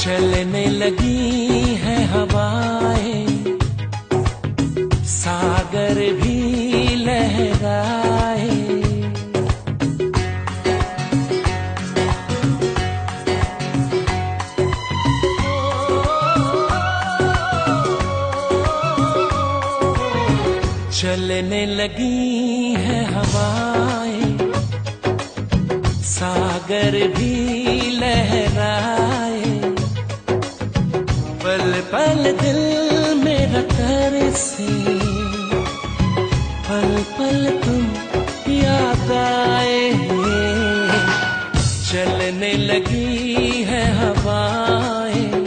चलने लगी है हवाएं, सागर भी लहराए। चलने लगी है हवाएं, सागर भी लहराए। पल पल दिल मेरा तरसे, पल पल तुम याद आए। चलने लगी है हवाएं,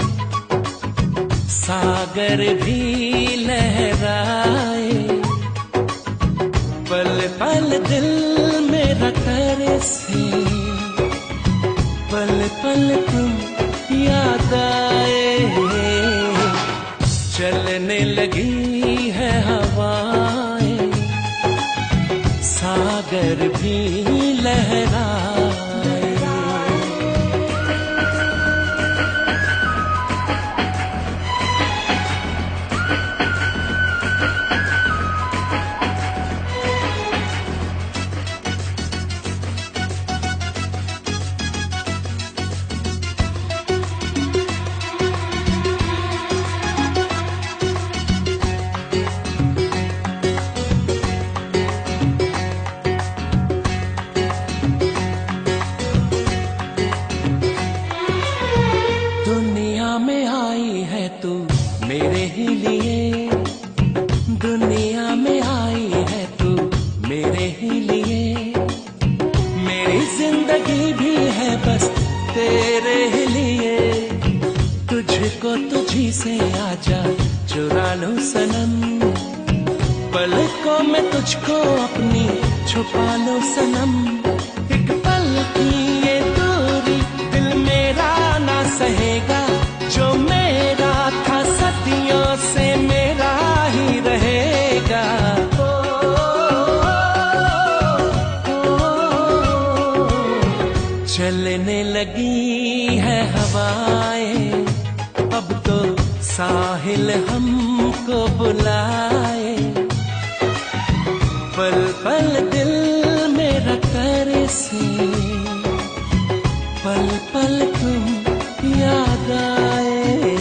सागर भी लहराए। पल पल दिल मेरा तरसे, पल पल तुम याद आए। चलने लगी है हवाएं, सागर भी लहराए। दुनिया में आई है तू मेरे ही लिए, दुनिया में आई है तू मेरे ही लिए। मेरी जिंदगी भी है बस तेरे ही लिए। तुझको तुझी से आजा चुरा लूं सनम, पलकों में तुझको अपनी छुपा लो सनम। एक पल की ये दूरी दिल मेरा ना सहेगा, जो मेरा था सदियों से मेरा ही रहेगा। चलने लगी है हवाएं, अब तो साहिल हमको बुलाए। पल पल दिल मेरा तरसे, पल पल तुम याद आए।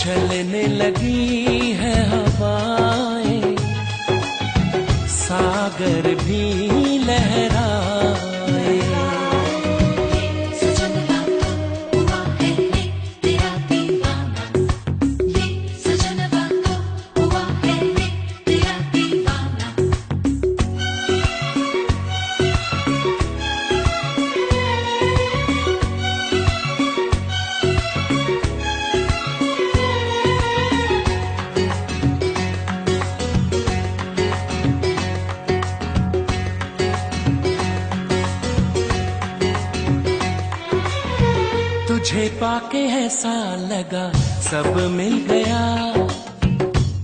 चलने लगी है हवाएं, सागर भी लहराए। तुझे पाके ऐसा लगा सब मिल गया,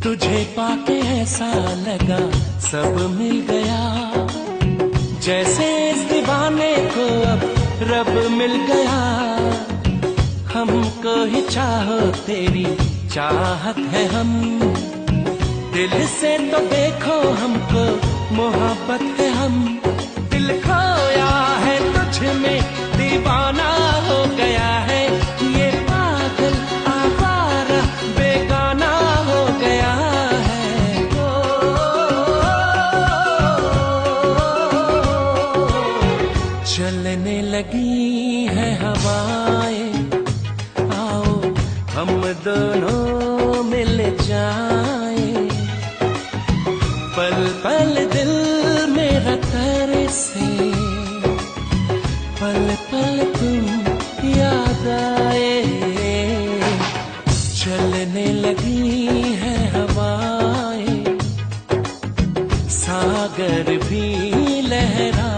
तुझे पाके ऐसा लगा सब मिल गया। जैसे इस दीवाने को अब रब मिल गया। हमको ही चाहो तेरी चाहत है हम, दिल से तो देखो हमको मोहब्बत है हम। दिल खोया है तुझ में दीवाना हो गया है, ये पागल आवारा बेगाना हो गया है। चलने लगी है हवाएं, आओ हम दोनों मिल जाएं। पल पल दिल मेरा तरसे, पल पल तुम याद आए। चलने लगी है हवाएं, सागर भी लहराए।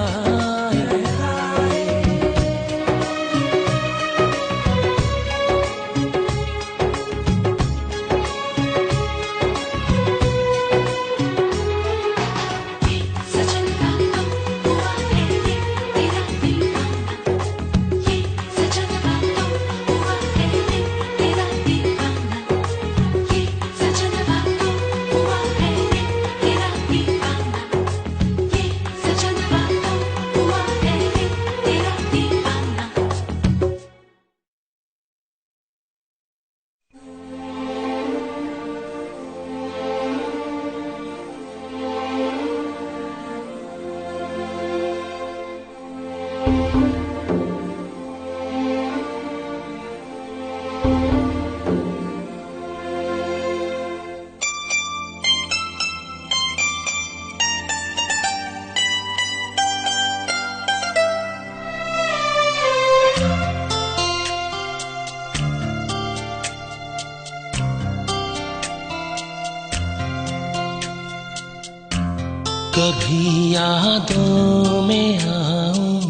कभी यादों में आऊं,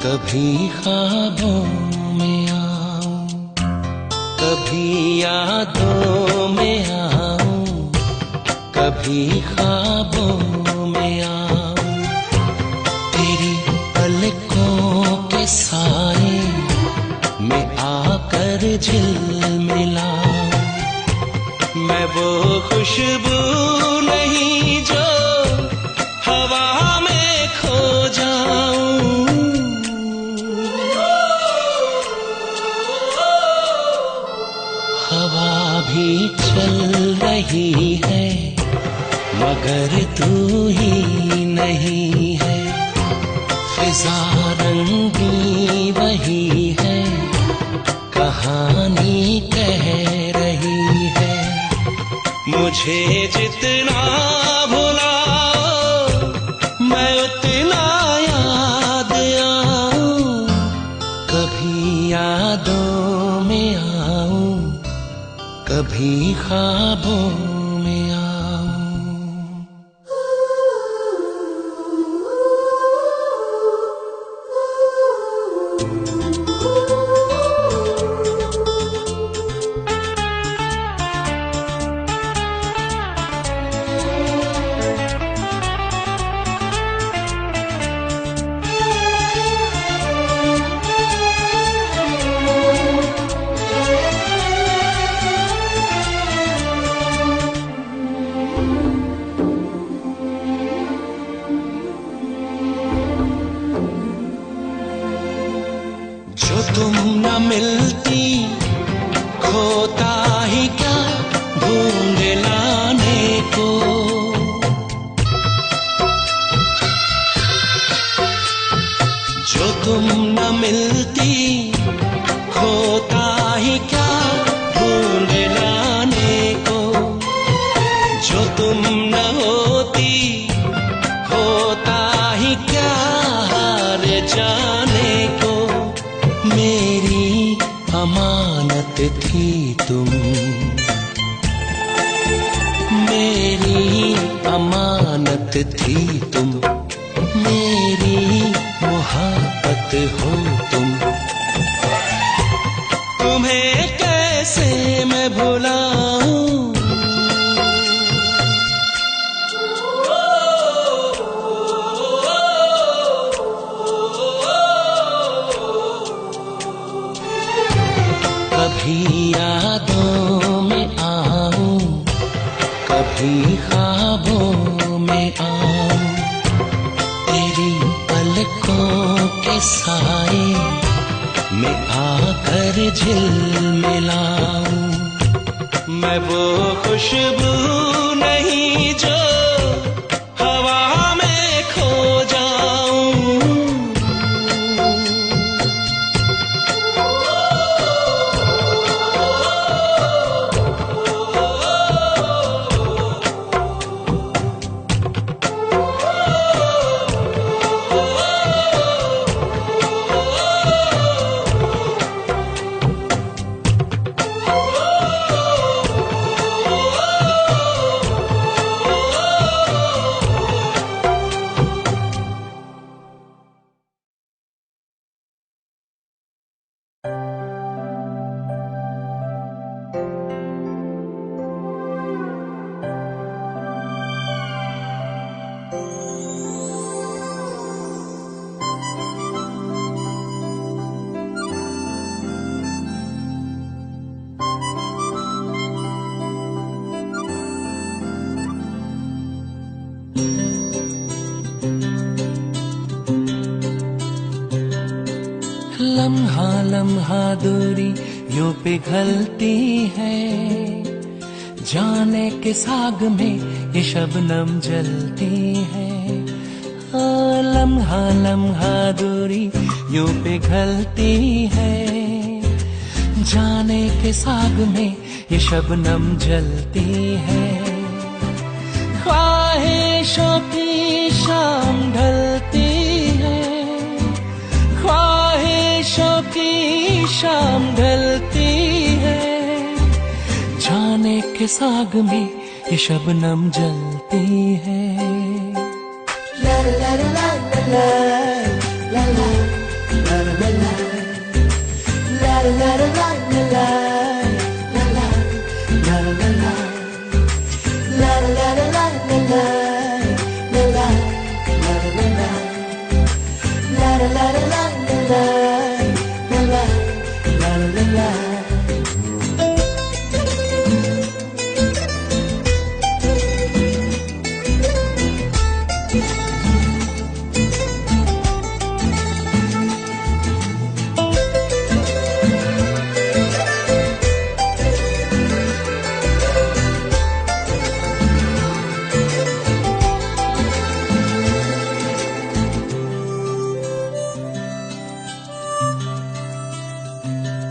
कभी ख्वाबों में आऊं, कभी यादों में आऊं, कभी ख्वाबों में आऊं। तेरी पलकों के साए में आकर झिलमिलाऊं। मैं वो खुशबू नहीं जो हवा में खो जाऊं। हवा भी चल रही है मगर तू ही नहीं है। फिजा रंगी वही है, कहानी कह रही है। मुझे जितना भुलाओ मैं उतना याद आऊं। कभी यादों में आऊं, कभी ख्वाबों में आऊं। जो तुम न मिलती खोता ही क्या ढूंढ लाने को। जो तुम न मिलती खोता ही क्या ढूंढ लाने को। जो तुम न होती होता ही क्या हार जाने को। मेरी अमानत थी तुम, मेरी अमानत थी तुम, मेरी मोहब्बत हो तुम। तुम्हें कैसे मैं भुलाऊं। कभी यादों में आऊं, कभी ख्वाबों में आऊं। तेरी पलकों के साए में आकर झिलमिलाऊं। मैं वो खुशबू नहीं जो हवा में खो जाऊं। लम्हा लम्हा दूरी यूं पिघलती है। जाने के साग में ये शबनम जलती है। लम्हा लम्हा दूरी यूं पिघलती है। जाने के साग में ये शबनम जलती है। ख्वाहिशों की शाम ढलती है। ख्वाहिशों की शाम ढलती है। जाने के साग में ये शबनम जलती है।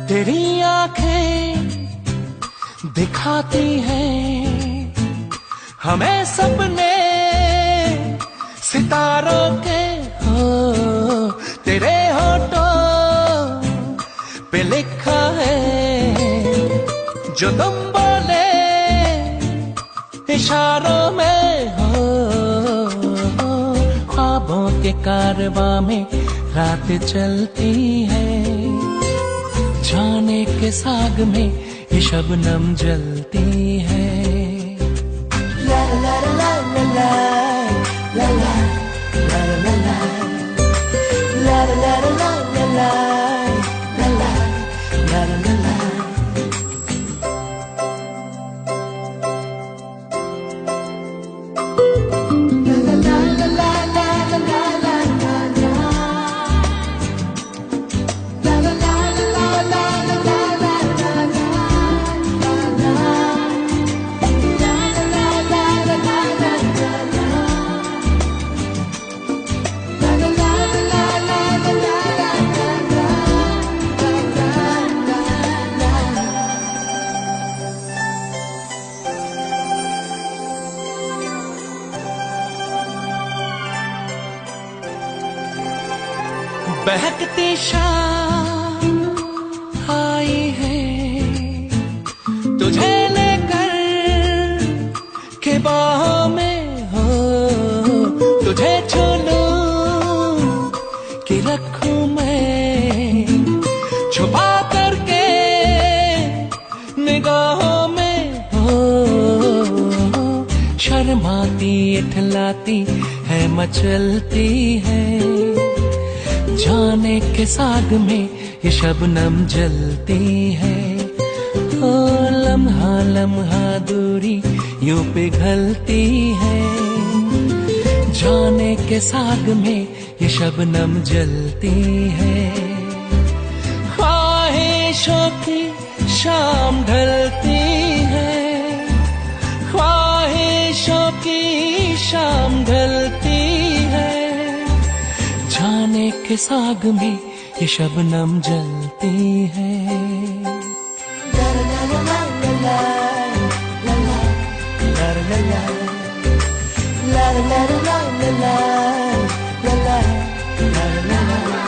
तेरी आंखें दिखाती हैं हमें सपने सितारों के हो। तेरे होठों पे लिखा है जो तुम बोले इशारों में हो। ख्वाबों के कारवां में रात चलती है, जाने के साग में ये शबनम जलती है। ला ला ला ला ला ला ला ला ला ला ला ला ला ला ला ला ला ला। बहकती शाम आई है तुझे लेकर के बाहों में हो। तुझे छू लूं कि रखूं मैं छुपा करके निगाहों में हो। शर्माती इठलाती है मचलती है, जाने के साग में ये शबनम जलती है। ओ लम्हा लम्हा दूरी यूं पिघलती है, जाने के साग में ये शबनम जलती है। ख्वाहिशों की शाम ढलती है, ख्वाहिशों की शाम ढलती है, जाने के साग में ये शबनम जलती है। ला ला ला ला ला ला ला ला ला ला ला ला ला ला ला।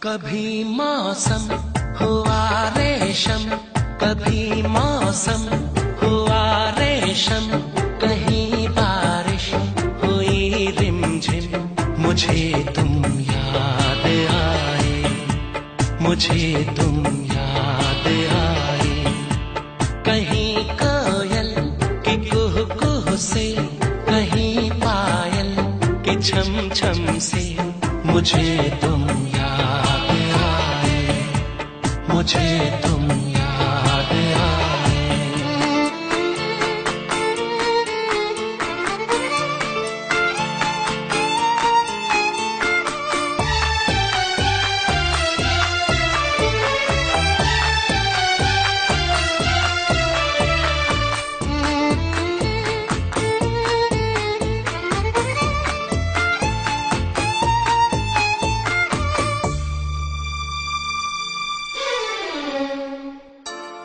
कभी मौसम हुआ रेशम, कभी मौसम हुआ रेशम, कहीं बारिश हुई रिमझिम। मुझे तुम याद आए, मुझे तुम छम से मुझे तुम याद आए, मुझे तुम याद आए।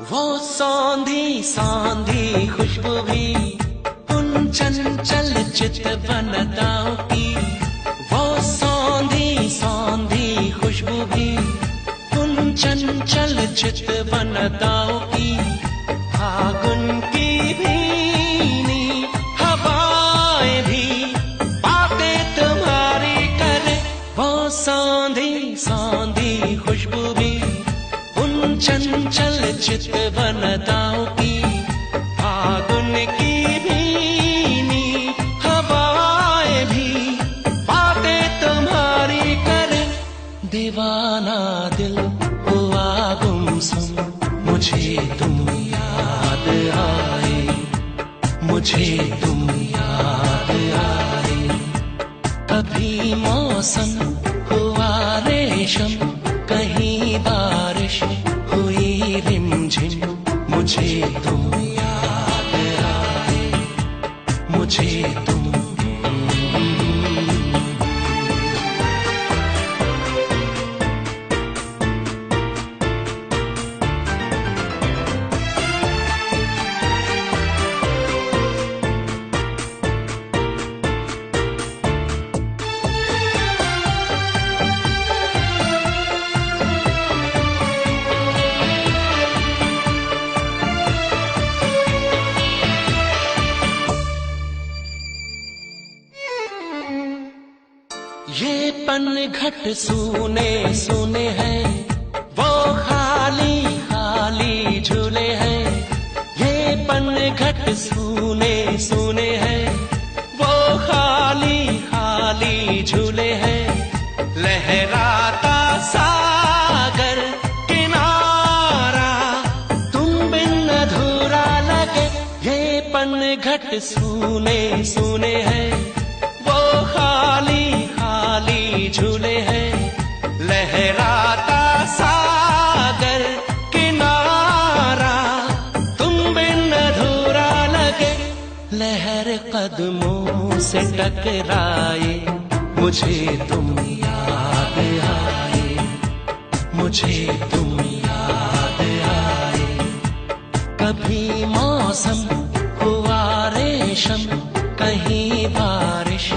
वो सौंधी सौंधी खुशबू भी उन चंचल चित वनताओं की, वो सौंधी सौंधी खुशबू भी उन चंचल चित वनताओं की, फागुन की भीनी हवाएं भी बातें तुम्हारी करे। वो सौंधी सौंधी खुशबू भी उन चंचल चित वनताओं की, फागुन की भीनी हवाएं भी बातें तुम्हारी करे। दीवाना दिल हुआ गुमसुम, मुझे तुम याद आए, मुझे तुम याद आए। कभी मौसम हुआ रेशम, कहीं बारिश हुई रिमझिम, मुझे तुम याद आए, मुझे तुम। ये पनघट सूने सूने हैं, वो खाली खाली झूले हैं। ये पनघट सूने सूने हैं, वो खाली खाली झूले हैं। लहराता सागर किनारा तुम बिन अधूरा लगे। ये पनघट सूने सूने हैं, वो खाली खाली झूले हैं। लहराता सागर किनारा तुम बिन अधूरा लगे। लहर कदमों से टकराए, मुझे तुम याद आए, मुझे तुम याद आए। कभी मौसम हुआ रेशम, कहीं बारिश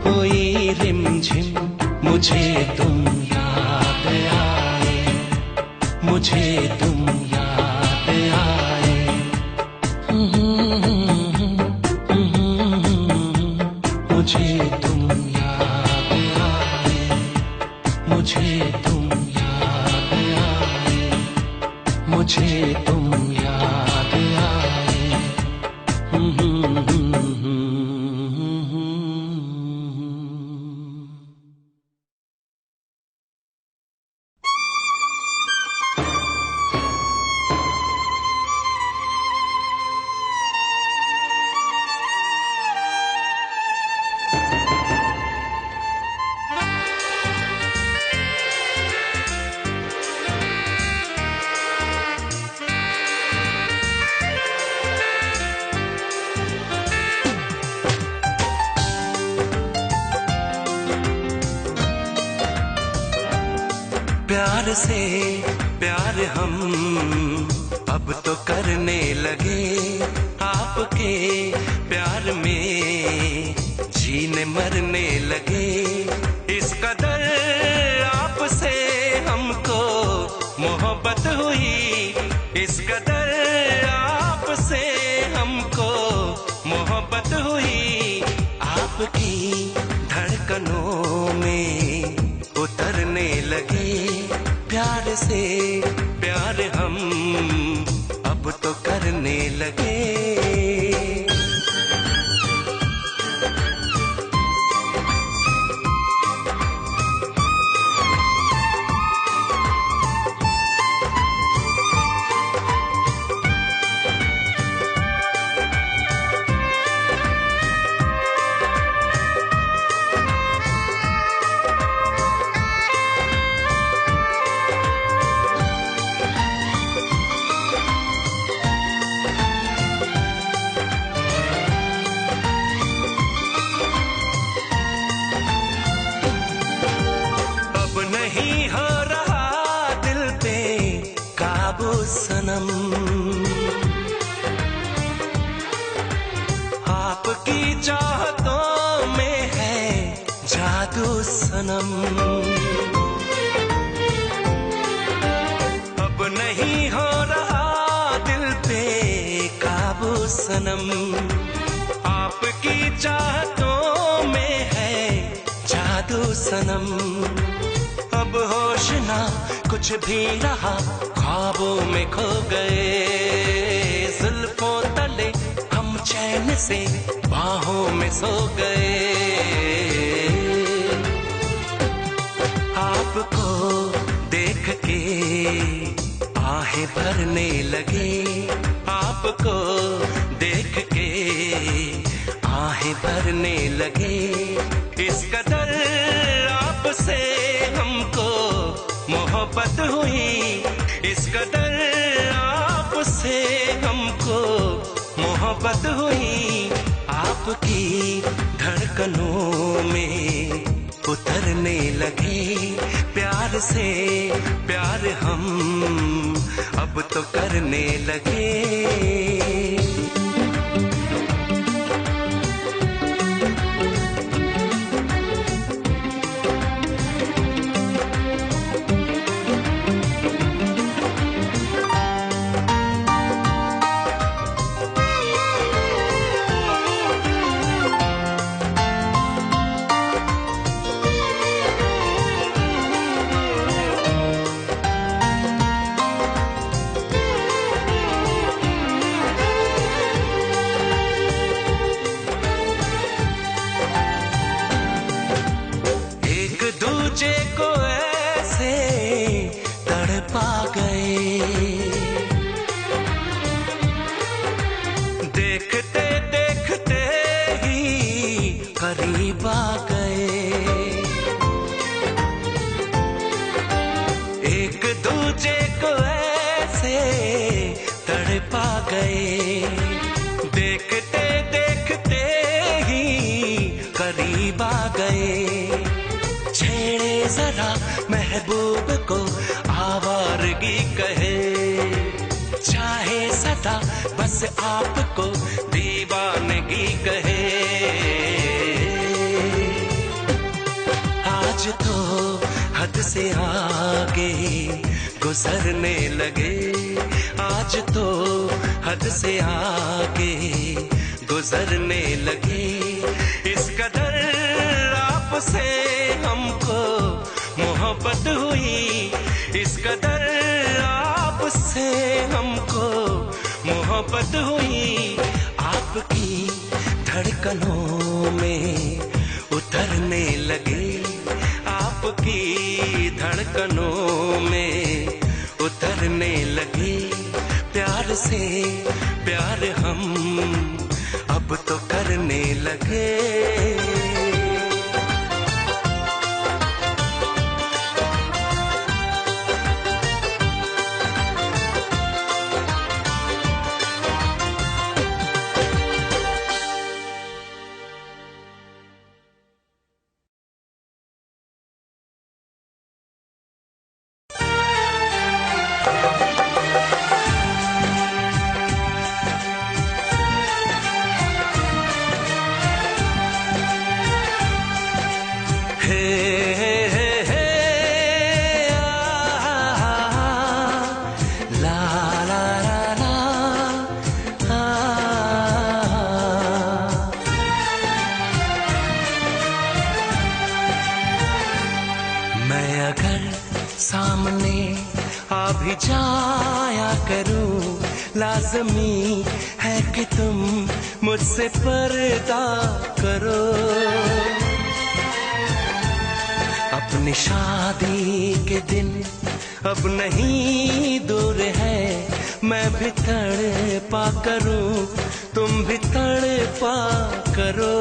हुई रिमझिम, मुझे तुम याद आए, मुझे तुम याद आए। मुझे तुम याद आए, मुझे तुम याद आए, मुझे तुम याद आए। प्यार से प्यार हम अब तो करने लगे, आपके प्यार में जीने मरने लगे। इस कदर आपसे हमको मोहब्बत हुई, इस कदर आपसे हमको मोहब्बत हुई। आपकी धड़कनों में उतरने लगे। प्यार से प्यार हम अब तो करने लगे। आपकी चाहतों में है जादू सनम। अब नहीं हो रहा दिल पे काबू सनम। आपकी चाहतों में है जादू सनम। अब होश ना कुछ भी रहा, ख्वाबों में खो गए। जुल्फों तले हम चैन से बाहों में सो गए। आपको देख के आहें भरने लगे। आपको देख के आहें भरने लगे। इस कदर आपसे हमको मोहब्बत हुई। इस कदर आपसे हमको मोहब्बत हुई। आपकी धड़कनों में उतरने लगे। प्यार से प्यार हम अब तो करने लगे। दूजे को ऐसे तड़पा गए। देखते देखते ही करीब आ गए। एक दूजे को ऐसे तड़पा गए। देखते देखते ही करीब आ गए। छेड़े जरा महबूब को आवारगी कहे। चाहे सदा बस आपको दीवानगी कहे। आज तो हद से आगे गुजरने लगे। आज तो हद से आगे गुजरने लगे। इस कदर आपसे हमको मोहब्बत हुई। इस कदर आपसे हमको मोहब्बत हुई। आपकी धड़कनों में उतरने लगे। आपकी धड़कनों में उतरने लगे। प्यार से प्यार हम अब तो करने लगे। मैं अगर सामने आ भी जाया करूं, लाज़मी है कि तुम मुझसे पर्दा करो। अपनी शादी के दिन अब नहीं दूर है। मैं भी तड़पा करूं, तुम भी तड़पा करो।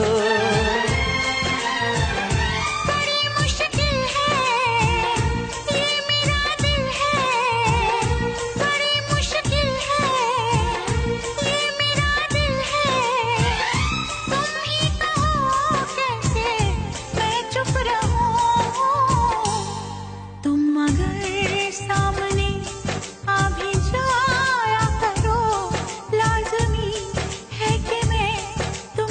तुम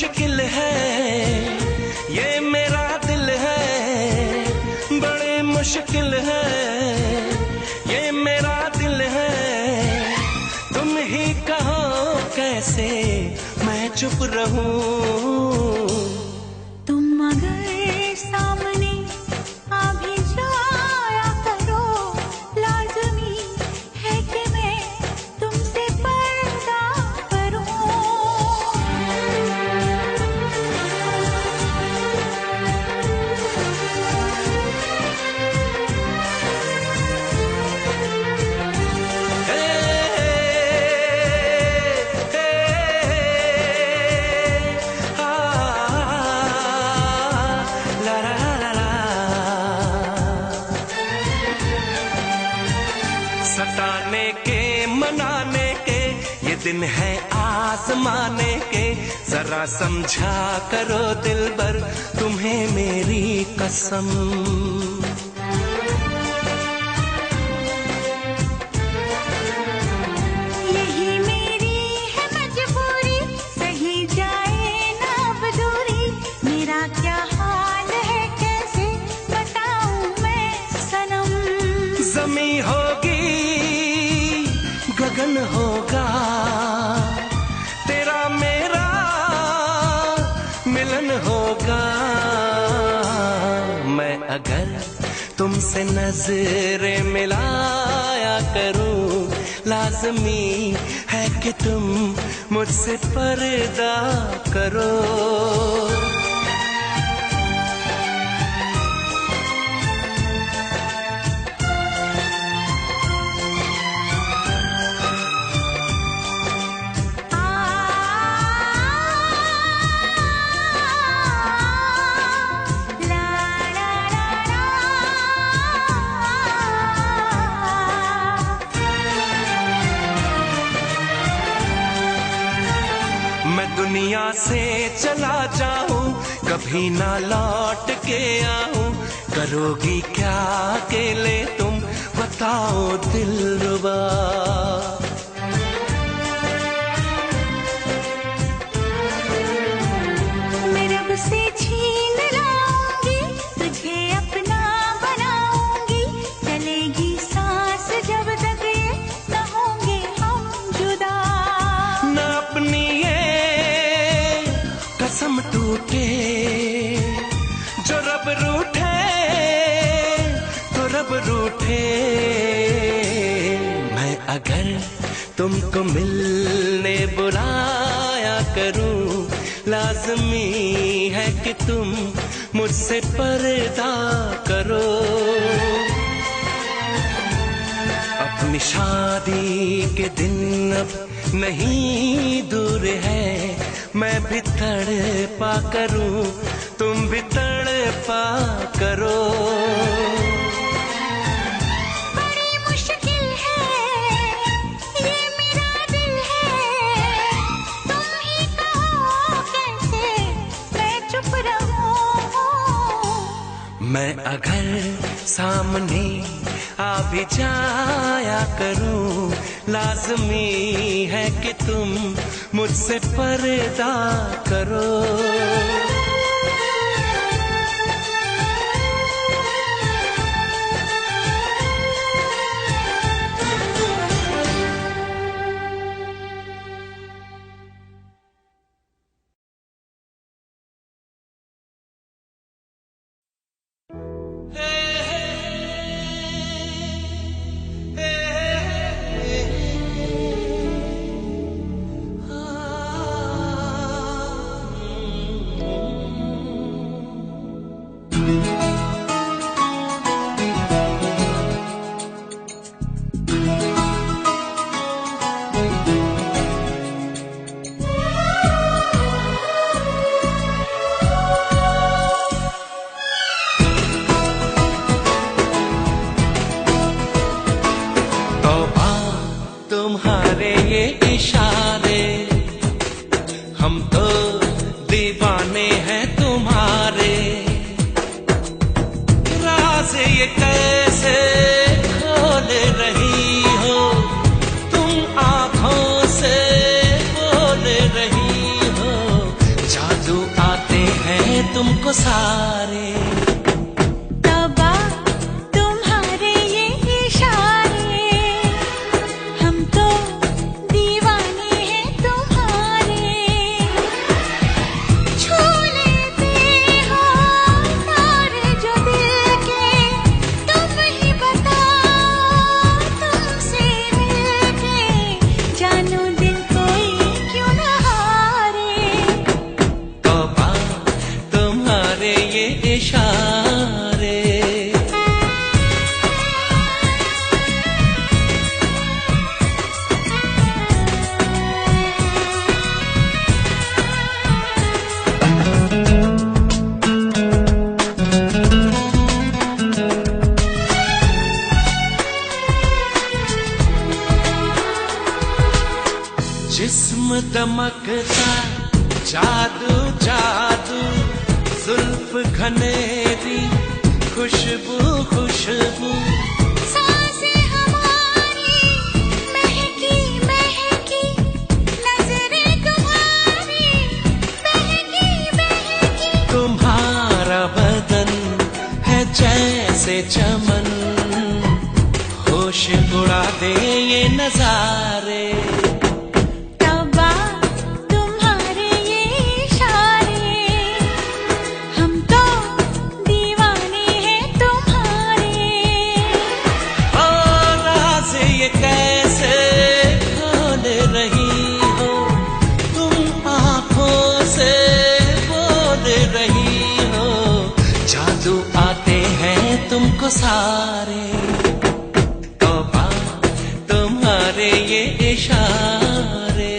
मुश्किल है ये मेरा दिल है, बड़े मुश्किल है ये मेरा दिल है। तुम ही कहो कैसे मैं चुप रहूं। तुम अगर सामने आ भी जाया करो, लाज़मी है कि मैं तुमसे पर्दा करूं। सताने के मनाने के ये दिन है आजमाने के, जरा समझा करो दिलबर तुम्हें मेरी कसम। यही मेरी है मजबूरी, सही जाए ना अब दूरी। मेरा क्या हाल है कैसे बताऊं मैं सनम। ज़मी होगी गगन होगा, तेरा मेरा मिलन होगा। मैं अगर तुमसे नजरें मिलाया करूं, लाज़मी है कि तुम मुझसे पर्दा करो। मैं दुनिया से चला जाऊं, कभी ना लौट के आऊं। करोगी क्या अकेले तुम बताओ दिलरुबा। मैं रब से छीन लाऊंगी, तुझे अपना बनाऊंगी। चलेगी सांस जब तक ये न होंगे हम जुदा। न अपनी ये कसम टूटे, जो रब रूठे तो रब रूठे। मैं अगर तुमको मिलने बुलाया करूं, लाज़मी है कि तुम मुझसे पर्दा करो। अपनी शादी के दिन अब नहीं दूर है, मैं भी तड़पा करूं तुम भी तड़पा करो। बड़ी मुश्किल है ये मेरा दिल है, तुम ही कहो कैसे मैं चुप रहूं। मैं अगर सामने आ भी जाया करूं, लाज़मी है कि तुम मुझसे पर्दा करो। तुम्हारे ये इशारे, हम तो दीवाने हैं तुम्हारे। राज ये कैसे खोल रही हो तुम, आंखों से बोल रही हो। जादू तुमको सारे। तौबा तुम्हारे ये इशारे, हम तो दीवाने हैं तुम्हारे। छू लेते हो तारे जो दिल के, तुम ही बताओ तुमसे मिलके जानू दिल कोई क्यों न हारे। तौबा तुम्हारे ये इशारे। जिस्म दमकता जादू जादू, जुल्फ घनेरी खुशबू खुशबू। सांसें हमारी महकी महकी, नजरें तुम्हारी बहकी बहकी। तुम्हारा बदन है जैसे चमन, होश उड़ा दे ये नजारे। तौबा तुम्हारे ये इशारे, हम तो दीवाने हैं तुम्हारे। ओ राज़ ये कैसे खोल रही हो तुम, आंखों से बोल रही हो। जादू आते हैं तुमको सारे। तौबा तुम्हारे ये इशारे।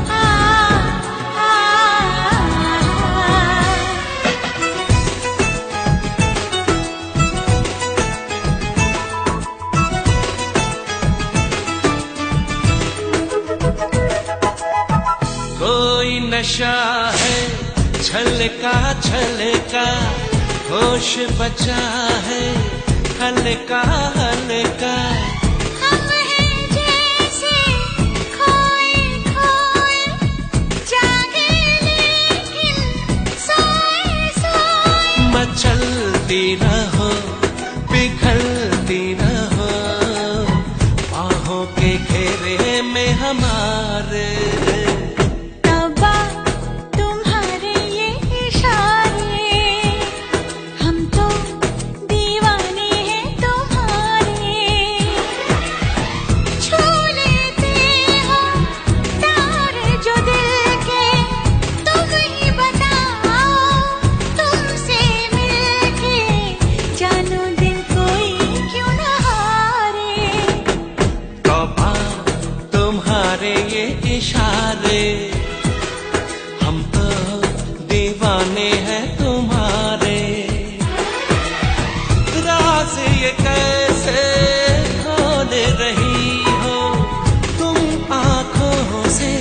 आ, आ, कोई नशा है छलका छलका, होश बचा है हल्का हल्का। हम हैं जैसे खोए खोए, जागे लेकिन सोए सोए। मचलती रहो पिघलती रहो, बाहों के घेरे में हमारे। तौबा तुम्हारे ये इशारे, हम तो दीवाने हैं तुम्हारे। छू लेते हो तारे जो दिल के, तुम ही बताओ तुमसे मिलके जानू दिल कोई क्यों न हारे। तौबा तुम्हारे ये इशारे, हम तो दीवाने हैं तुम्हारे। राज ये कैसे खोल रही हो तुम, आंखों से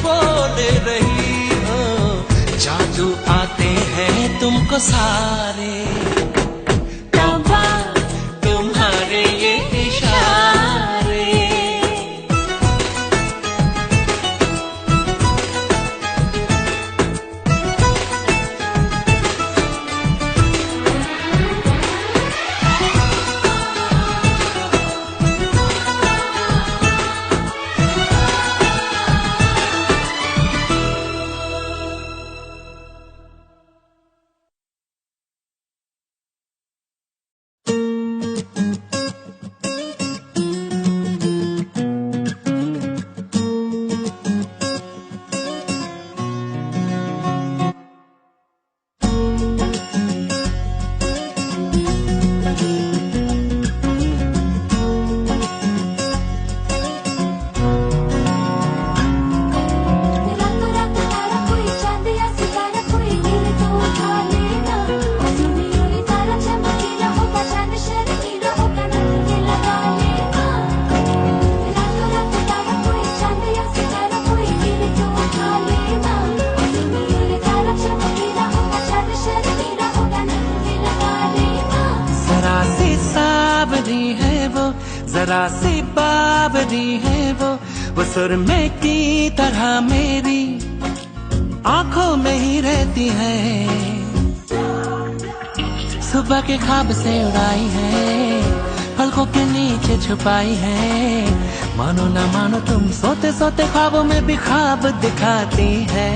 बोल रही हो। जादू आते हैं तुमको सारे। जरा सी बावरी है वो सुरमे की तरह मेरी आंखों में ही रहती है। सुबह के ख्वाब से उड़ाई है, पलकों के नीचे छुपाई है। मानो ना मानो तुम सोते सोते ख्वाबों में भी ख्वाब दिखाती है।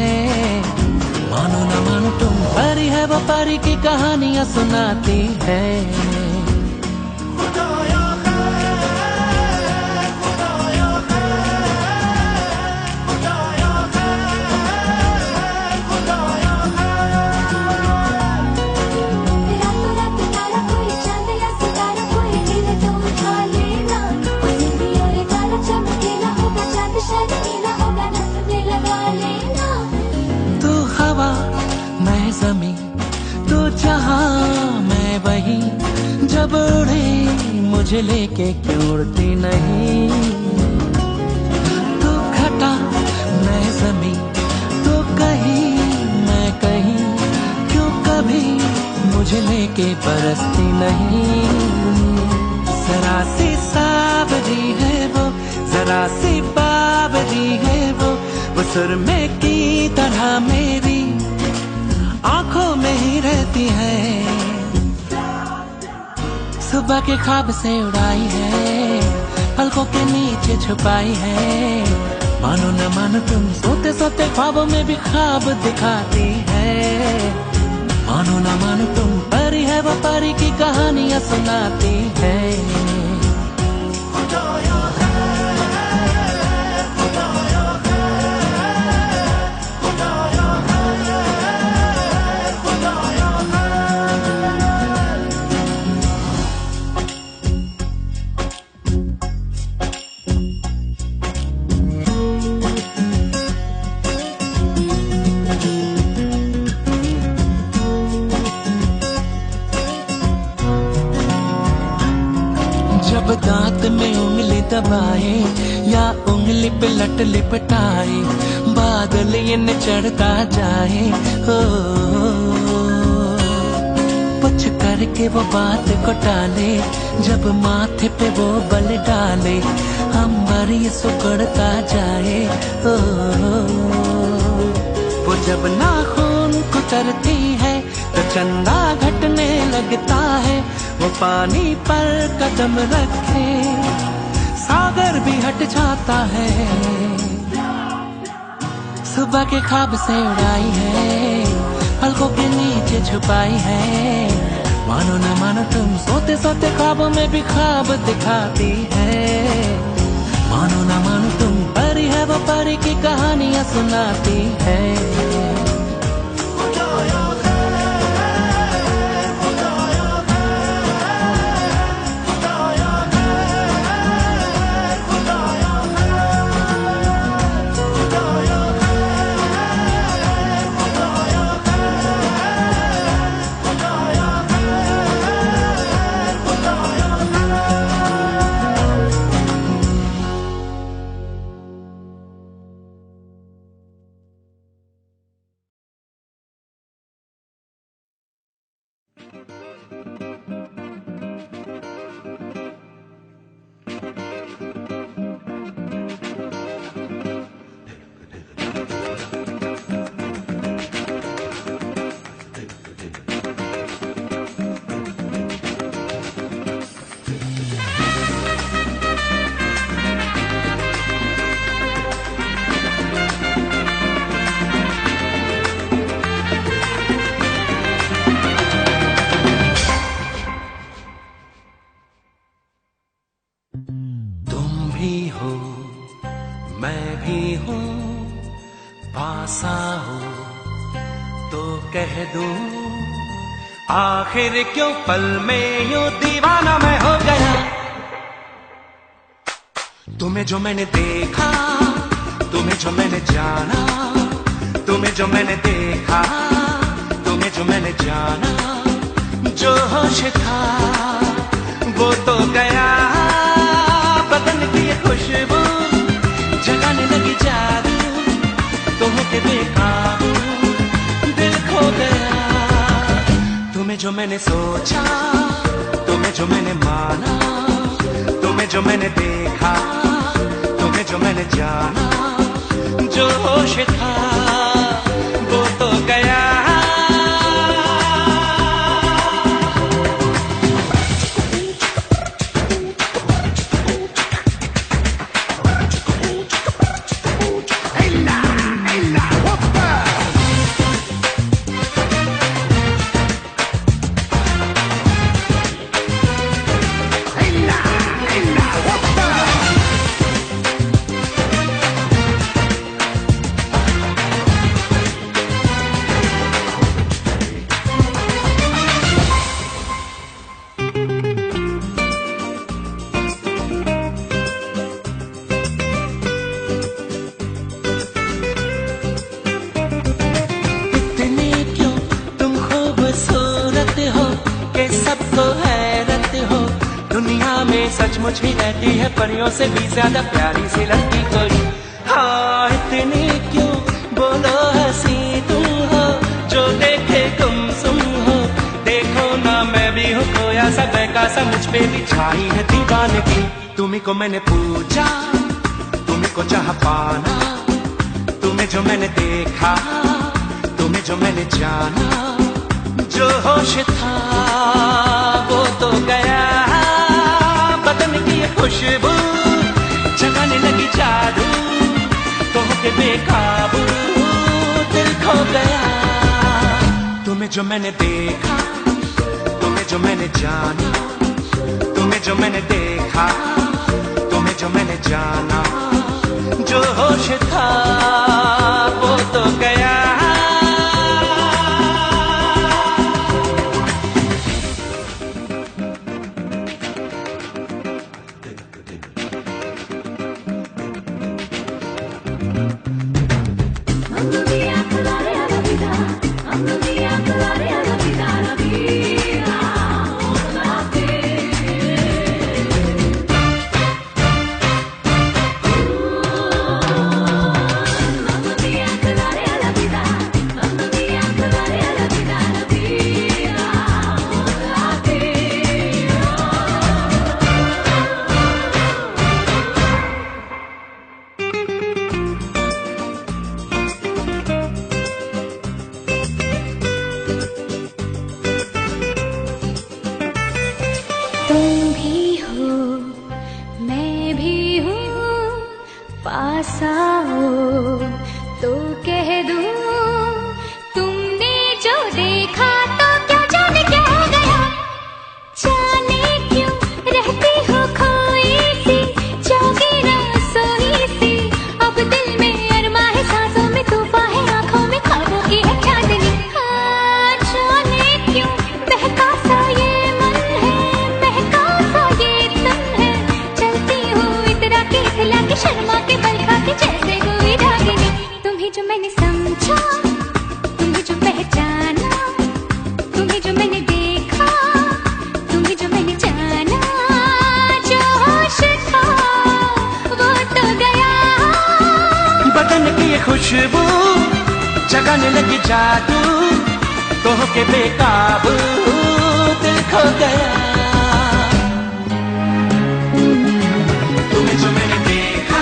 मानो ना मानो तुम परी है, वो परी की कहानियां सुनाती है। जब उड़े मुझे लेके क्यों उड़ती नहीं। तू घटा मैं ज़मीं, तू कहीं मैं कहीं, क्यों कभी मुझे लेके बरसती नहीं। जरा सी सावरी है वो, जरा सी बावरी है वो सुरमे की तरह मेरी आंखों में ही रहती है। सुबह के ख्वाब से उड़ाई है, पलकों के नीचे छुपाई है। मानो न मानो तुम सोते सोते ख्वाबों में भी ख्वाब दिखाती है। मानो न मानो तुम परी है, वो परी की कहानियां सुनाती है। जब दांत में उंगली दबाए या उंगली पे लट लिपटाए, बादल ये न चढ़ता जाए। हो कुछ करके वो बात को टाले, जब माथे पे वो बल डाले, अंबर ये सुकड़ता जाए। हो वो जब नाखून कुतरती है तो चंदा घटने लगता है। वो पानी पर कदम रखे सागर भी हट जाता है। सुबह के ख्वाब से उड़ाई है, पलकों के नीचे छुपाई है। मानो न मानो तुम सोते सोते ख्वाबों में भी ख्वाब दिखाती है। मानो न मानो तुम परी है, वो परी की कहानियां सुनाती है। मैं भी हूँ, पासा हो तो कह दूं, आखिर क्यों पल में यूं दीवाना मैं हो गया। तुम्हें जो मैंने देखा, तुम्हें जो मैंने जाना, तुम्हें जो मैंने देखा, तुम्हें जो मैंने जाना, जो होश था वो तो गया। बदन की ये खुशबू जगाने लगी जादू, तुम के बेकाबू दिल खो गया। तुम्हें जो मैंने सोचा, तुम्हें जो मैंने माना, तुम्हें तुम्हें जो मैंने देखा, तुम्हें जो मैंने जाना, जो होश था वो तो गया। सचमुच ही रहती है परियों से भी ज्यादा प्यारी सी लगती कोई। हाँ इतनी क्यों बोलो हंसी तुम हो, जो देखे तुम सुन हो। देखो ना मैं भी हूँ खोया सा बहका सा, मुझ पे भी छाई है दीवानगी। तुम्ही को मैंने पूछा, तुम्ही को चाह पाना, तुम्हें जो मैंने देखा, तुम्हें जो मैंने जाना, जो होश था वो तो गया। बदन की ये खुशबू जगाने लगी जादू, तो होके बेकाबू दिल खो गया। तुम्हें जो मैंने देखा, तुम्हें जो मैंने जाना, तुम्हें जो मैंने देखा, तुम्हें जो मैंने जाना, जो होश था वो तो गया। पास आओ तो कह दूं, तुमने जो देखा तो क्या जाने क्या हो गया। जाने क्यों रहती हो खोई सी, जागी ना सोई सी। अब दिल में अरमा है, सांसों में तूफान है, आंखों में ख्वाबों की है चांदनी। हाँ जाने क्यों बहका सा ये मन है, बहका सा ये तन है। चलती हूँ इतरा के इतला के शर्मा के बलखा के जैसे कोई रागिनी। तुम्हें जो मैंने समझा, तुम्हें जो पहचाना, तुम्हें जो मैंने देखा, तुम्हें जो मैंने जाना, जो होश था वो तो गया। बदन की ये खुशबू जगाने लगी जादू, तो होके बेकाबू दिल खो गया। तुम्हें जो मैंने देखा,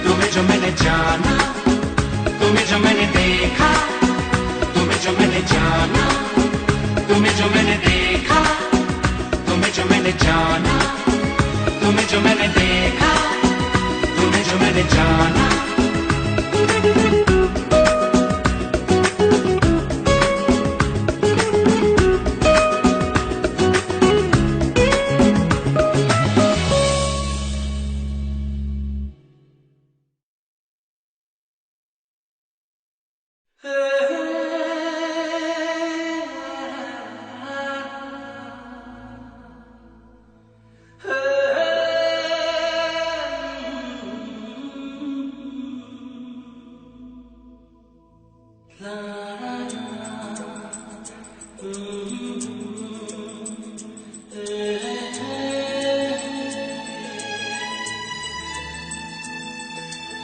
तुम्हें जो मैंने जाना, तुम्हें जो मैंने देखा, तुम्हें जो मैंने जाना, तुम्हें जो मैंने देखा, तुम्हें जो मैंने जाना, तुम्हें जो मैंने देखा, तुम्हें जो मैंने जाना।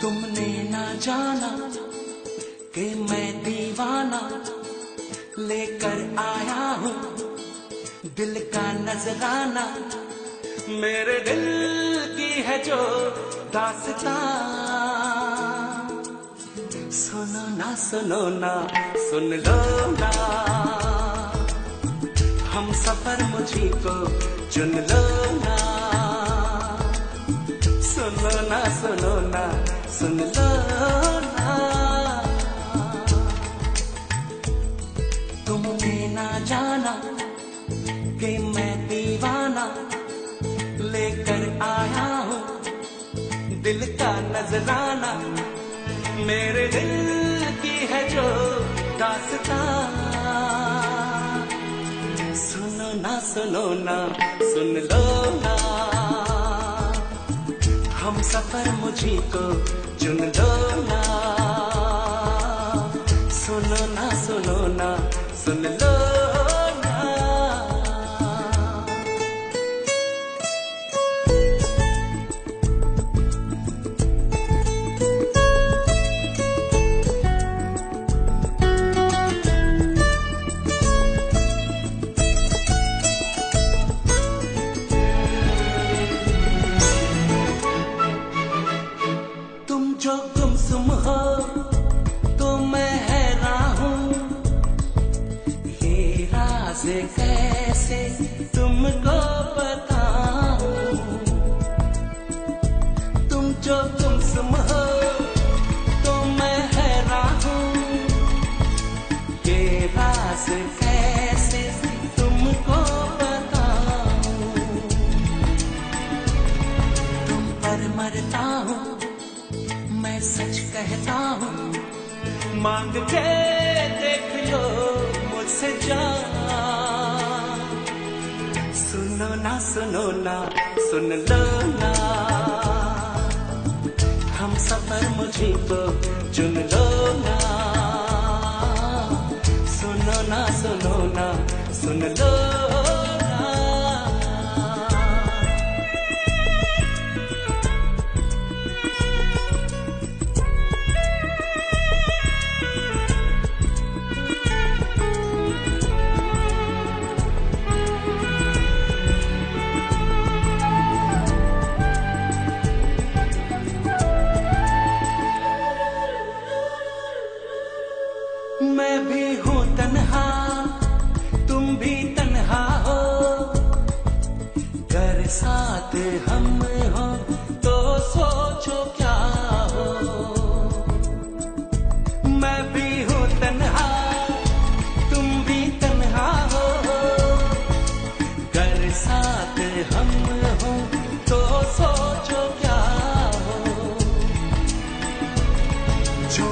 तुमने ना जाना कि मैं दीवाना लेकर आया हूँ दिल का नजराना। मेरे दिल की है जो दास्तां, सुनो ना सुन लो ना, हम सफर मुझी को चुन लो ना, सुनो ना सुन लो ना। तुमने ना जाना कि मैं दीवाना लेकर आया हूँ दिल का नजराना, मेरे दिल की है जो दास्तां, सुनो ना सुन लो ना, हम सफर मुझी को चुन लो ना, सुनो ना सुन लो ना। तुम जो गुमसुम हो तो मैं हैरान हूँ, ये राज कैसे तुमको बताऊं। तुम जो गुमसुम हो तो मैं हैरान हूँ, ये राज कैसे तुमको बताऊं। तुम पर मरता हूँ मैं सच कहता हूँ, मांग के देख लो मुझसे जान, सुनो ना सुन लो ना, हम सफर मुझी को चुन लो ना, सुनो ना सुन लो ना। मैं भी हूँ तन्हा तुम भी तन्हा हो, घर साथ हम हो तो सोचो क्या हो। मैं भी हूँ तन्हा तुम भी तन्हा हो, घर साथ हम हो तो सोचो क्या हो। जो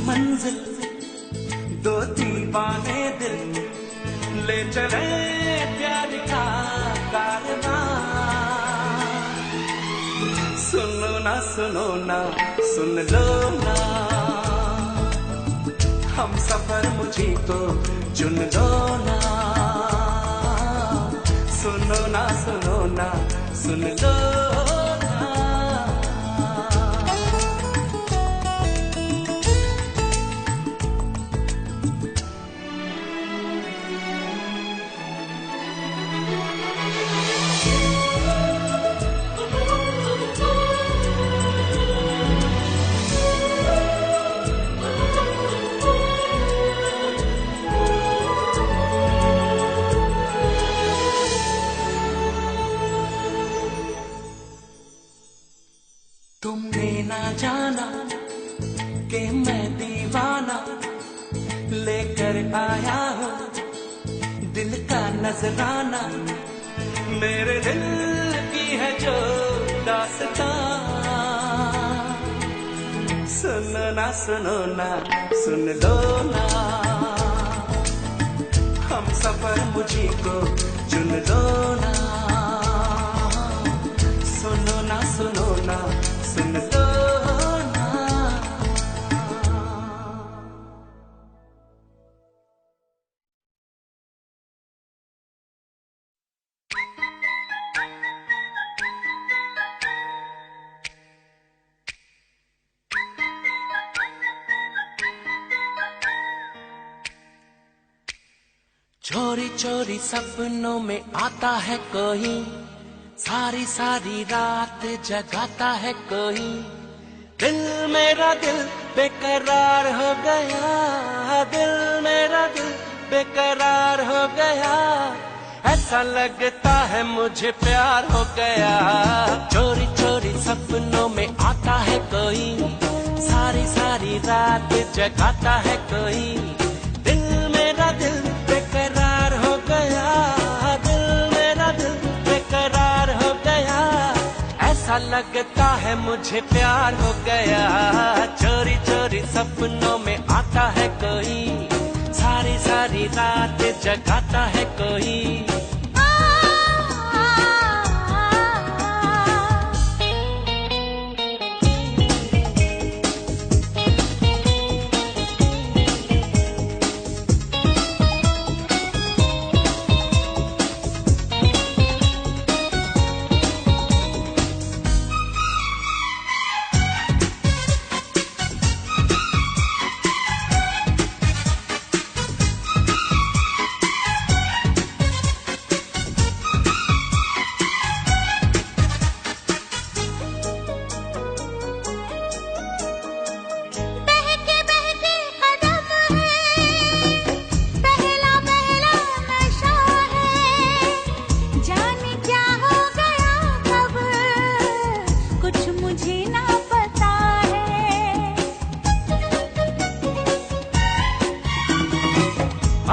मंजिल दो दीवाने दिल ले चले प्यार का कारवां, सुनो ना सुन लो ना, हम सफर मुझी को चुन लो ना, सुनो ना सुन लो ना। तुमने ना जाना कि मैं दीवाना लेकर आया हूँ दिल का नजराना, मेरे दिल की है जो दास्तां, सुनो ना सुन लो ना, हम सफर मुझी को चुन लो ना, सुनो ना सुन लो ना। चोरी चोरी सपनों में आता है कोई, सारी सारी रात जगाता है कोई। दिल मेरा दिल बेकरार हो गया, दिल मेरा दिल बेकरार हो गया। ऐसा लगता है मुझे प्यार हो गया। चोरी चोरी सपनों में आता है कोई, सारी सारी रात जगाता है कोई। दिल मेरा दिल बेकरार हो गया, दिल मेरा दिल बेकरार हो गया। ऐसा लगता है मुझे प्यार हो गया। चोरी चोरी सपनों में आता है कोई, सारी सारी रात जगाता है कोई।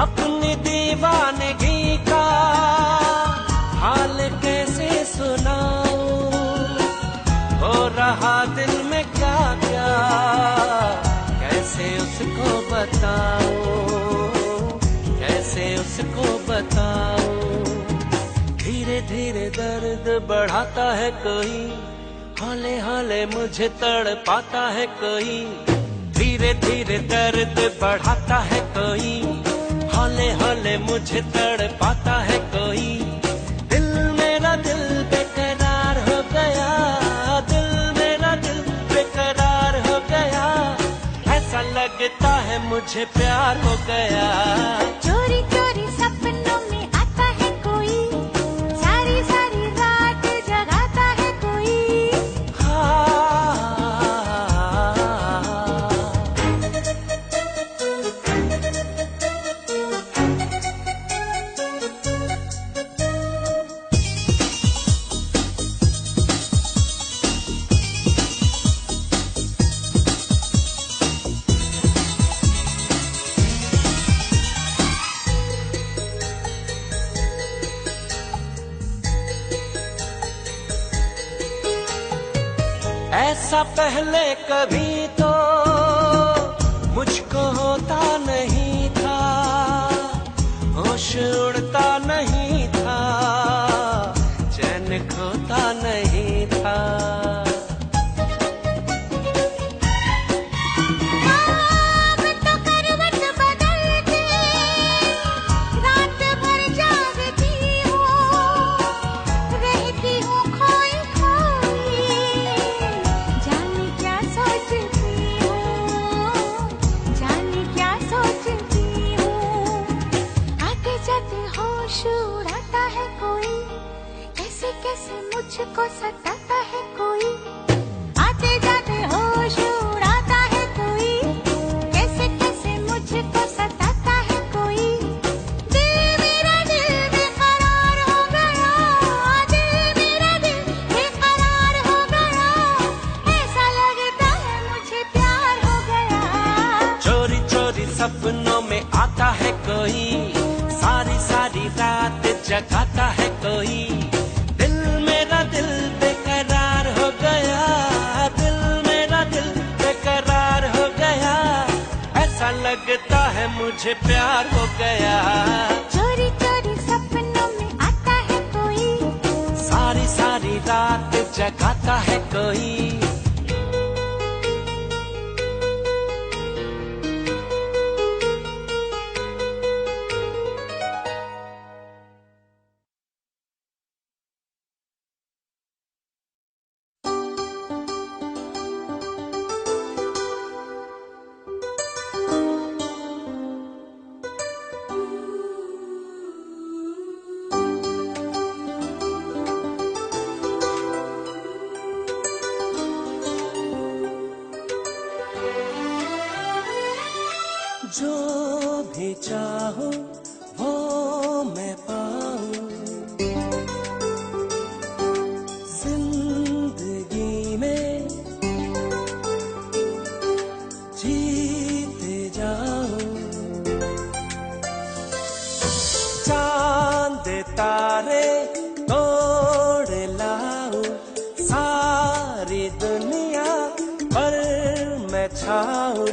अपनी दीवानगी का हाल कैसे सुनाऊं, हो रहा दिल में क्या क्या कैसे उसको बताऊं, कैसे उसको बताऊं। धीरे धीरे दर्द बढ़ाता है कोई, हौले हौले मुझे तड़पाता है कोई। धीरे धीरे दर्द बढ़ाता है कोई, हौले हौले मुझे तड़पाता है कोई। दिल मेरा दिल बेकरार हो गया, दिल मेरा दिल बेकरार हो गया। ऐसा लगता है मुझे प्यार हो गया। चोरी चोरी सपनों में आता है कोई, सारी सारी रात जगाता है कोई। ऐसा पहले कभी तो मुझको होता नहीं था, होश उड़ता नहीं था, चैन खोता नहीं था। कैसे मुझको सताता है कोई, आते जाते होश उड़ाता है कोई। कैसे कैसे मुझको सताता है कोई। दिल मेरा दिल बेकरार हो गया, दिल मेरा दिल बेकरार हो गया। ऐसा लगता है मुझे प्यार हो गया। चोरी चोरी सपनों में आता है कोई, सारी सारी रात जगाता है कोई। दिल बेकरार हो गया, दिल मेरा दिल बेकरार हो गया। ऐसा लगता है मुझे प्यार हो गया। चोरी चोरी सपनों में आता है कोई, सारी सारी रात जगाता है कोई। जो भी चाहो वो मैं पाऊं, जिंदगी में जीते जाओ। चांद तारे तोड़ लाओ, सारी दुनिया पर मैं छाऊं,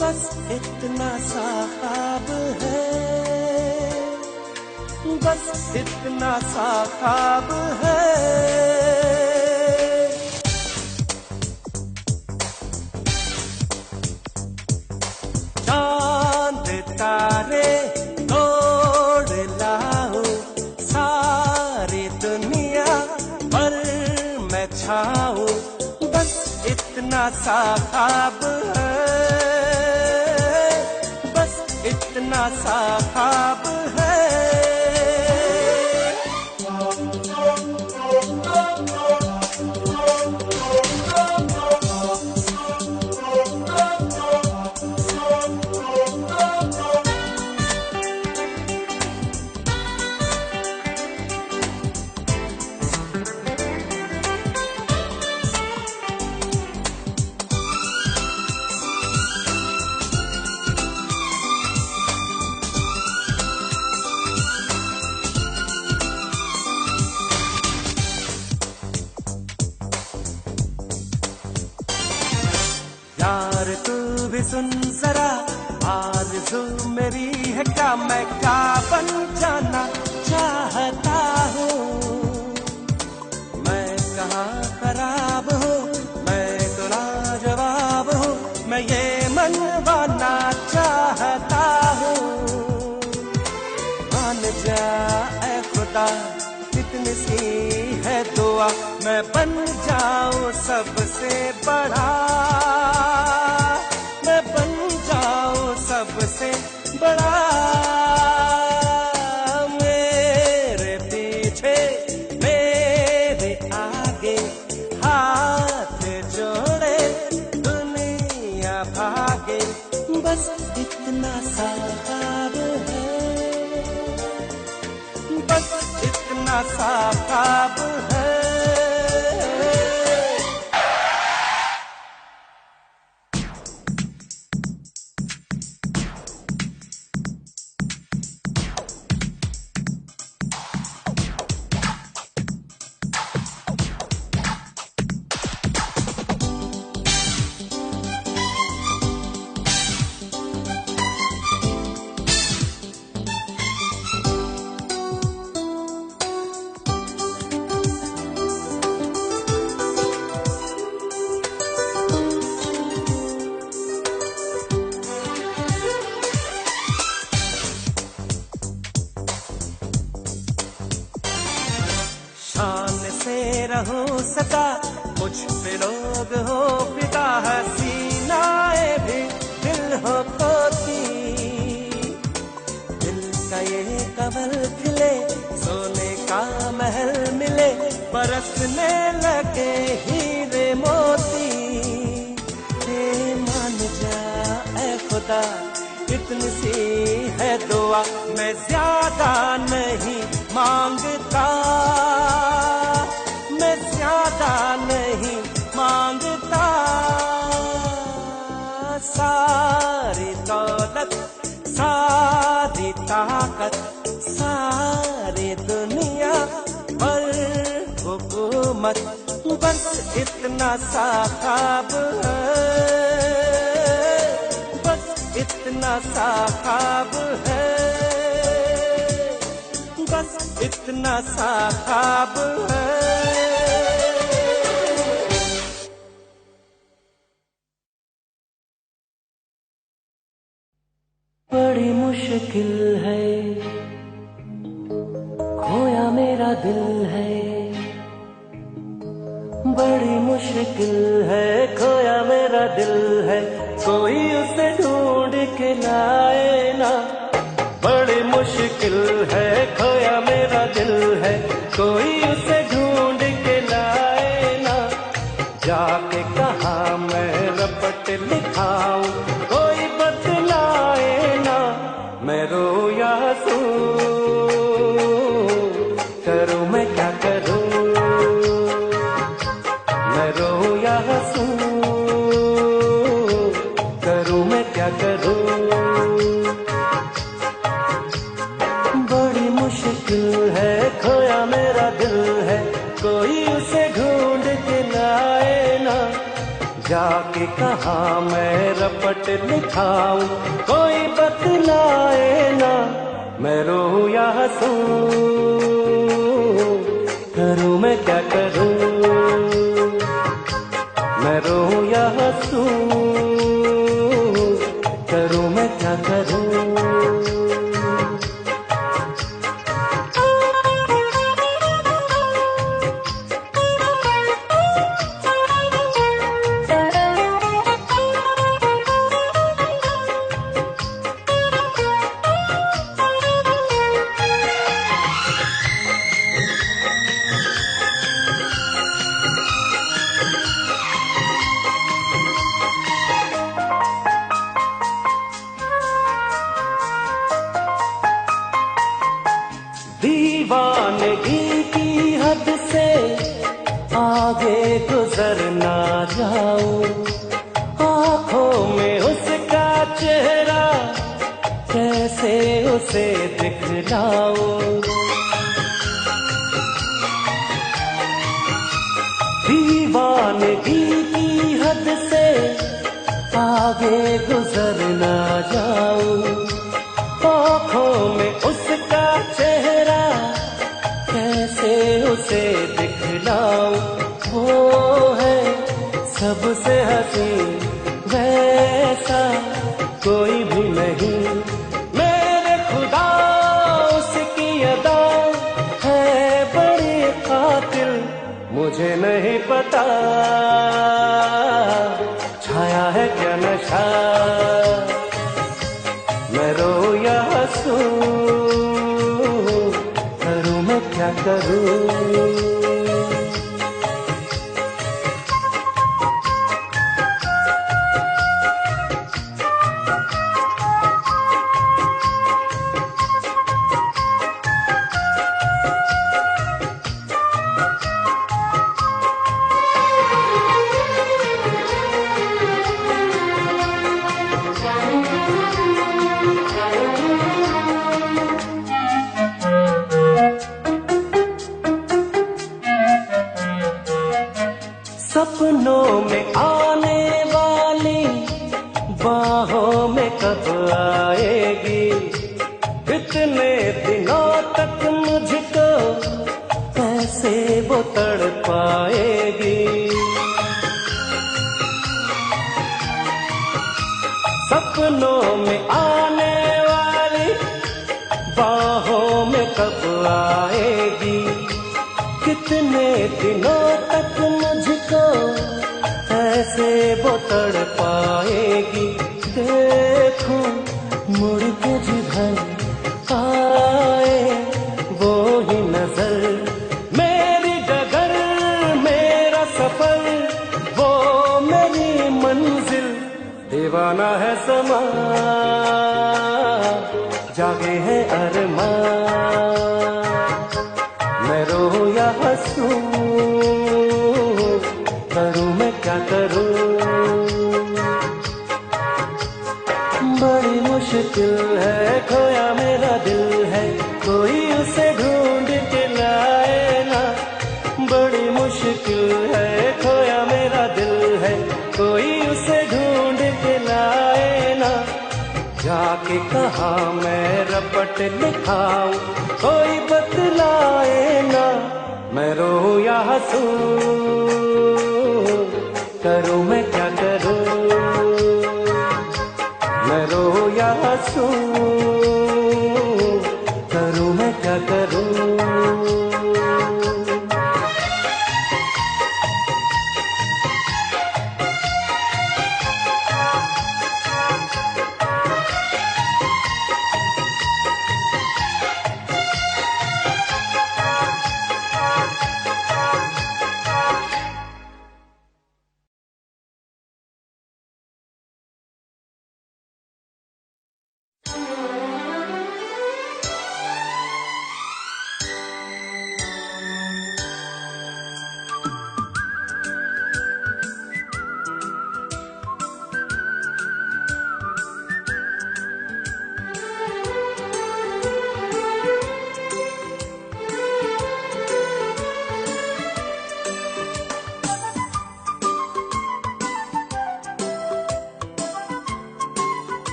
बस इतना सा ख्वाब है, बस इतना सा ख्वाब है। चांद तारे तोड़ लाओ, सारी दुनिया पर मैं छाऊं, बस इतना सा ख्वाब है, इतना सा ख्वाब है। यार तू भी सुन जरा, आरज़ू मेरी है क्या, मैं क्या बन जाना चाहता हूँ। मैं कहाँ खराब हूँ, मैं तो लाजवाब हूँ, मैं ये मनवाना चाहता हूँ। मान जा ऐ खुदा, कितनी सी है दुआ, मैं बन जाऊं सबसे बड़ा, मैं बन जाऊं सबसे बड़ा। मेरे पीछे मेरे आगे हाथ जोड़े दुनिया भागे, बस इतना सा ख्वाब है, बस इतना सा ख्वाब है। शान से रहूं सदा, मुझ पे लोग हो फिदा, हसीनाए भी दिल हो खोती। दिल का ये कमल खिले, सोने का महल मिले, बरसने लगे हीरे मोती। मान जा ऐ खुदा, इतनी सी है दुआ, मैं ज्यादा नहीं मांगता, मैं ज्यादा नहीं मांगता। सारी दौलत, सारी ताकत, सारी दुनिया पर हुकूमत, बस इतना सा ख्वाब है, बस इतना सा ख्वाब है, बस इतना सा ख्वाब है। बड़ी मुश्किल है, खोया मेरा दिल है, बड़ी मुश्किल है, खोया मेरा दिल है, कोई उसे ढूंढ के लाए ना। बड़ी मुश्किल है, खोया मेरा दिल है, कोई उसे ढूंढ के लाए ना। जाके कहाँ मैं रपट लिखाऊं, कोई बतलाए कहाँ मैं रपट लिखाऊं, कोई बतलाए ना, मैं रोऊं या हंसूं, करूं मैं क्या करूं, मैं रोऊं या हंसूं, करूं मैं क्या करूं। दीवानगी की हद से आगे गुजर ना जाऊं, आंखों में उसका चेहरा कैसे उसे दिखलाऊं। दीवानगी की हद से आगे गुजर ना जाऊं, आंखों में उसका चेहरा कैसे उसे दिखलाऊं। वो है सबसे हसीन, वैसा कोई भी नहीं, मेरे खुदा उसकी अदा है बड़ी कातिल, मुझे नहीं पता छाया है क्या नशा, मैं रोऊं या हंसूं, करूं मैं क्या करूं। सपनों में आने वाली बाहों में कब आएगी, इतने दिनों तक मुझको कैसे वो तड़पाएगी। सपनों में आने वाली बाहों में कब आएगी, कितने दिनों तक मुझको ऐसे वो तड़पाएगी। देखूं मुड़ के जिधर आए वो ही नजर, मेरी डगर मेरा सफर वो मेरी मंजिल, दीवाना है समा जागे है अरमान, मैं रोऊं या हंसूं, करूं मैं क्या करूं। बड़ी मुश्किल है, खोया मेरा दिल है, कोई उसे ढूंढ के लाए ना, बड़ी मुश्किल है, खोया मेरा दिल है, कोई उसे ढूंढ के लाए ना, जाके कहाँ मैं रपट लिखाऊं, कोई बतलाए ना, मैं रोऊं या हंसूं, करूं मैं क्या करूं, मैं रोऊं या हंसूं, करूं मैं क्या करूं।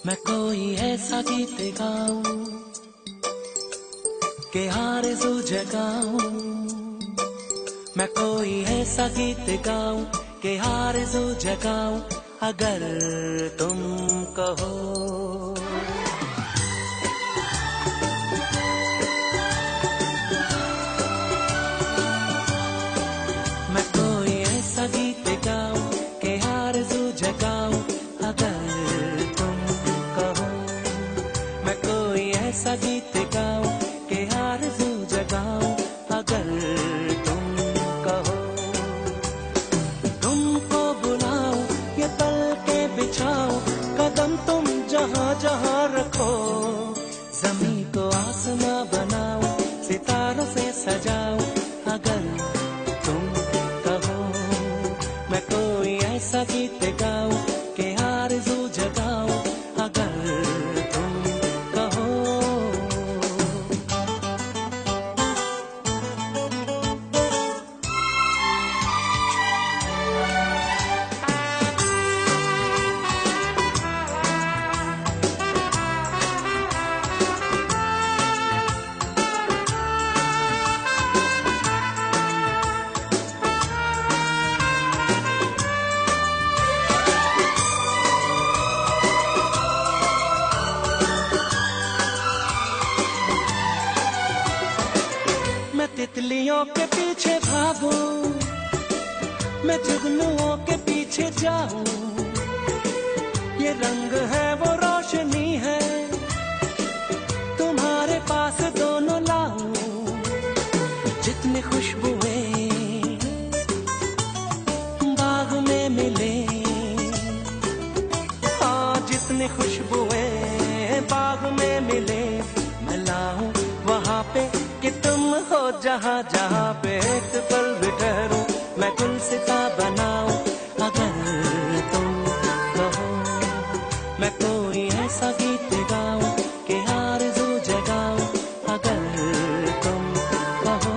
मैं कोई ऐसा गीत गाऊं के आरज़ू जगाऊं, मैं कोई ऐसा गीत गाऊं के आरज़ू जगाऊं, अगर तुम कहो। मैं कोई ऐसा गीत गाऊं के आरज़ू जगाऊं, अगर तुम कहो। मैं कोई ऐसा गीत गाऊं के आरज़ू जगाऊं, अगर तुम कहो। तुमको बुलाऊं, ये पलके बिछाऊं, कदम तुम जहां जहां रखो। ज़मीं को आसमां बनाऊं, सितारों से सजाऊं, अगर तुम कहो। मैं कोई ऐसा गीत गाऊं के आरज़ू जगाऊं, अगर तुम कहो। मैं तितलियों के पीछे भागूं, मैं जुगनुओं के पीछे जाऊं, ये रंग है वो रोशनी है, तुम्हारे पास दोनों लाऊं। जितनी खुशबुएं बाग में मिले, हाँ जितनी खुशबुएं बाग में मिले, मैं लाऊं वहाँ पे कि तुम हो जहाँ जहाँ पे एक पल भी ठहरूं, मैं गुलसिता बनाऊं, अगर तुम कहो। मैं कोई ऐसा गीत गाऊं कि आरज़ू जगाऊं, अगर तुम कहो।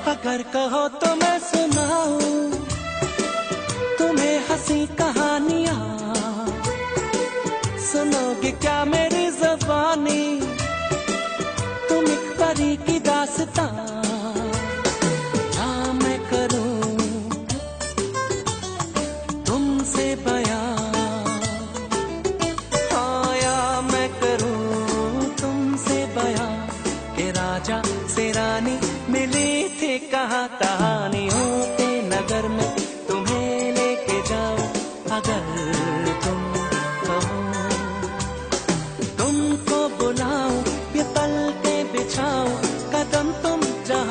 अगर कहो तो मैं सुनाऊं तुम्हें हंसी कहानियां, सुनोगे क्या मेरी ज़बानी, तुम एक परी की दास्तां। हाँ मैं करूं तुमसे बयां, हाँ या मैं करूं तुमसे बयां, के राजा से रानी मिली थी कहाँ कहानियों के नगर में, तुम्हें लेके जाऊं, अगर तुम कहो। तुमको बुलाऊं, ये पलके बिछाऊं, कदम तुम जहाँ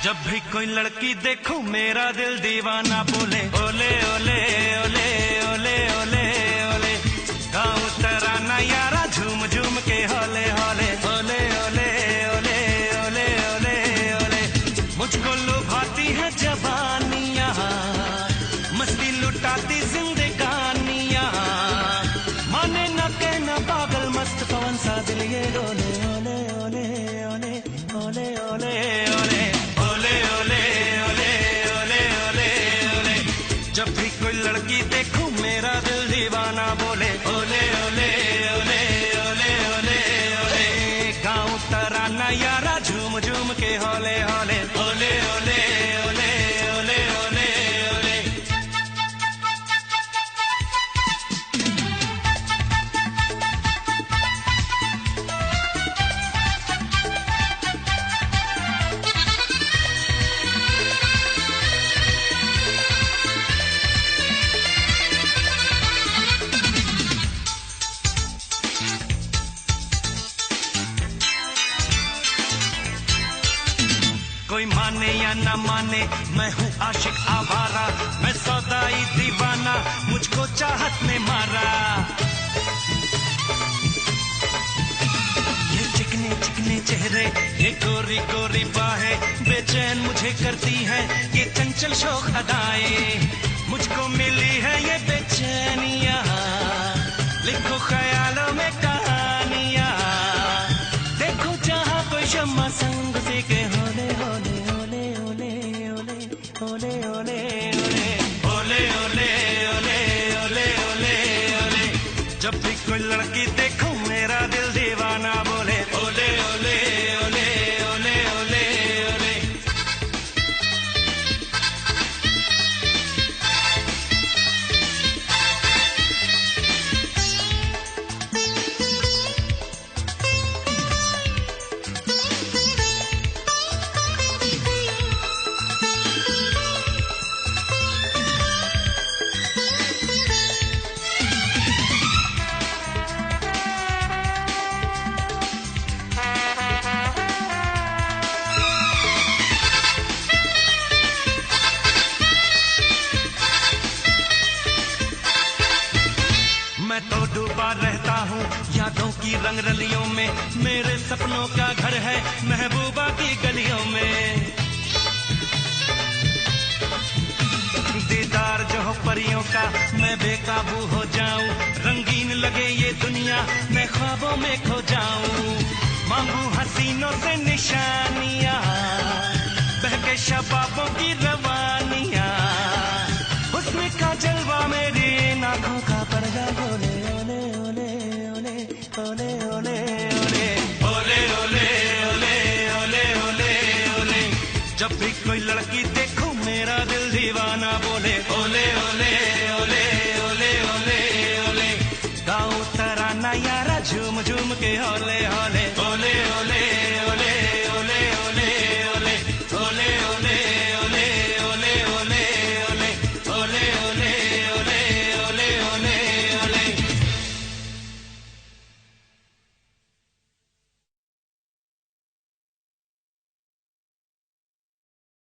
जब भी कोई लड़की देखो मेरा दिल दीवाना बोले ओले ओले ओले ओले ओले ओले। गाँव तराना यारा झूम झूम के होले होले ओले ओले ओले ओले ओले ओले। मुझको लुभाती है जवानियाँ, मस्ती लुटाती जिंदगानियाँ, माने न कहना पागल मस्त पवन सा दिल ये डोले ओले ओले ओले ओले ओले ओले ओले ओले ओले ओले ओले ओले। जब भी कोई लड़की देखूं मेरा दिल दीवाना बोले ओले ओले ओले ओले ओले ओले। गाँव तराना यारा झूम झूम के होले होले ओले ओले ओले ओले ओले ओले। कोई माने या ना माने मैं हूँ आशिक आवारा, मैं सौदाई दीवाना, मुझको चाहत ने मारा। ये चिकने चिकने चेहरे, ये गोरी गोरी बाहें बेचैन मुझे करती है, ये चंचल शौक अदाएं मुझको मिली है ये बेचैनियाँ। लिखो ख्यालों में कहानियाँ, देखो जहाँ कोई शम्मा संग से के होले होले ओले ओले ओले ओले ओले ओले ओले ओले ओले ओले ओले। जब भी कोई लड़की देखो मेरा दिल दीवाना बोले ओले ओले ओले ओले ओले ओले। मैं तो डूबा रहता हूँ यादों की रंग रलियों में, मेरे सपनों का घर है महबूबा की गलियों में। दीदार जो हो परियों का मैं बेकाबू हो जाऊं, रंगीन लगे ये दुनिया मैं ख्वाबों में खो जाऊं। मांगू हसीनों से निशानियाँ, बहके शबाबों की रवानियाँ, हुस्न का जलवा मेरी आँखों का पर्दा ओले ओले ओले ओले ओले ओले ओले ओले ओले ओले ओले ओले। जब भी कोई लड़की देखो मेरा दिल दीवाना बोले ओले ओले ओले ओले ओले ओले। गाँव तराना यारा झूम झूम के होले होले ओले ओले